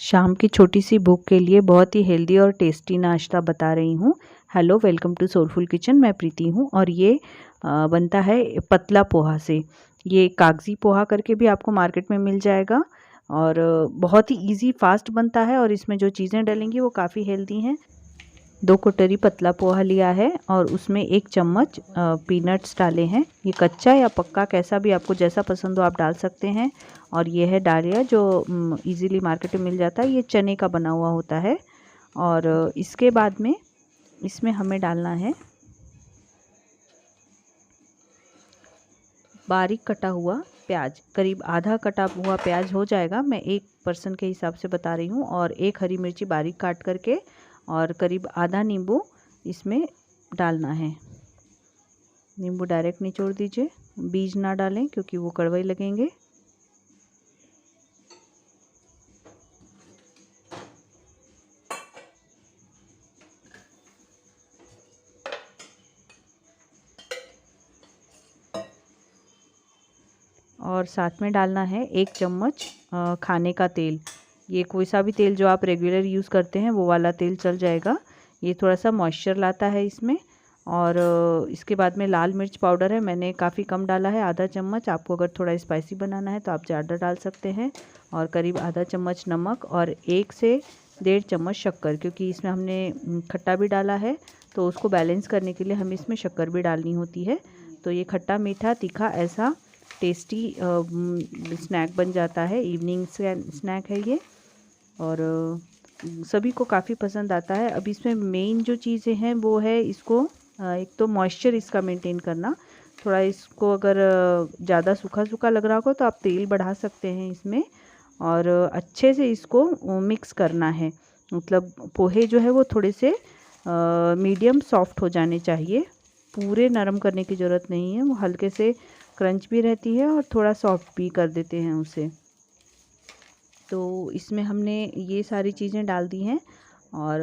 शाम की छोटी सी भूख के लिए बहुत ही हेल्दी और टेस्टी नाश्ता बता रही हूँ। Hello, welcome to Soulful Kitchen. मैं प्रीति हूँ और ये बनता है पतला पोहा से। ये कागज़ी पोहा करके भी आपको मार्केट में मिल जाएगा और बहुत ही इजी फास्ट बनता है और इसमें जो चीज़ें डलेंगी वो काफ़ी हेल्दी हैं। 2 कटोरी पतला पोहा लिया है और उसमें 1 चम्मच पीनट्स डाले हैं। ये कच्चा या पक्का कैसा भी आपको जैसा पसंद हो आप डाल सकते हैं। और ये है डालिया जो इजीली मार्केट में मिल जाता है। ये चने का बना हुआ होता है। और इसके बाद में इसमें हमें डालना है बारीक कटा हुआ प्याज। करीब आधा कटा हुआ प्याज हो जाएगा। मैं 1 पर्सन के हिसाब से बता रही हूँ। और 1 हरी मिर्ची बारीक काट करके और करीब आधा नींबू इसमें डालना है। नींबू डायरेक्ट निचोड़ दीजिए, बीज ना डालें क्योंकि वो कड़वे लगेंगे। और साथ में डालना है 1 चम्मच खाने का तेल। ये कोई सा भी तेल जो आप रेगुलर यूज़ करते हैं वो वाला तेल चल जाएगा। ये थोड़ा सा मॉइस्चर लाता है इसमें। और इसके बाद में लाल मिर्च पाउडर है, मैंने काफ़ी कम डाला है, आधा चम्मच। आपको अगर थोड़ा स्पाइसी बनाना है तो आप ज़्यादा डाल सकते हैं। और करीब आधा चम्मच नमक और 1 से 1.5 चम्मच शक्कर, क्योंकि इसमें हमने खट्टा भी डाला है तो उसको बैलेंस करने के लिए हमें इसमें शक्कर भी डालनी होती है। तो ये खट्टा मीठा तीखा ऐसा टेस्टी स्नैक बन जाता है। इवनिंग स्नैक है ये और सभी को काफ़ी पसंद आता है। अब इसमें मेन जो चीज़ें हैं वो है इसको एक तो मॉइस्चर इसका मेंटेन करना। थोड़ा इसको अगर ज़्यादा सूखा सूखा लग रहा हो तो आप तेल बढ़ा सकते हैं इसमें। और अच्छे से इसको मिक्स करना है। मतलब पोहे जो है वो थोड़े से मीडियम सॉफ्ट हो जाने चाहिए। पूरे नरम करने की ज़रूरत नहीं है, वो हल्के से क्रंच भी रहती है और थोड़ा सॉफ्ट भी कर देते हैं उसे। तो इसमें हमने ये सारी चीज़ें डाल दी हैं और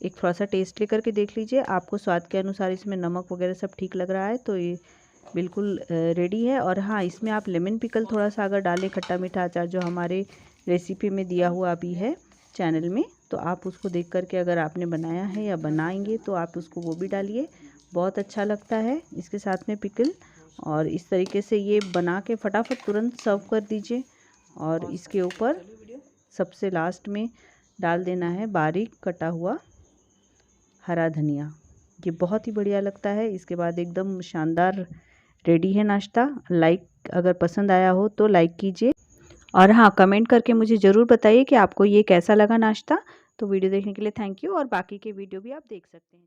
एक थोड़ा सा टेस्ट लेकर के देख लीजिए। आपको स्वाद के अनुसार इसमें नमक वगैरह सब ठीक लग रहा है तो ये बिल्कुल रेडी है। और हाँ, इसमें आप लेमन पिकल थोड़ा सा अगर डालें, खट्टा मीठा अचार जो हमारे रेसिपी में दिया हुआ अभी है चैनल में, तो आप उसको देख करके अगर आपने बनाया है या बनाएंगे तो आप उसको वो भी डालिए, बहुत अच्छा लगता है इसके साथ में पिकल। और इस तरीके से ये बना के फटाफट तुरंत सर्व कर दीजिए। और इसके ऊपर सबसे लास्ट में डाल देना है बारीक कटा हुआ हरा धनिया। ये बहुत ही बढ़िया लगता है। इसके बाद एकदम शानदार रेडी है नाश्ता। अगर पसंद आया हो तो लाइक कीजिए और हाँ, कमेंट करके मुझे ज़रूर बताइए कि आपको ये कैसा लगा नाश्ता। तो वीडियो देखने के लिए थैंक यू और बाकी के वीडियो भी आप देख सकते हैं।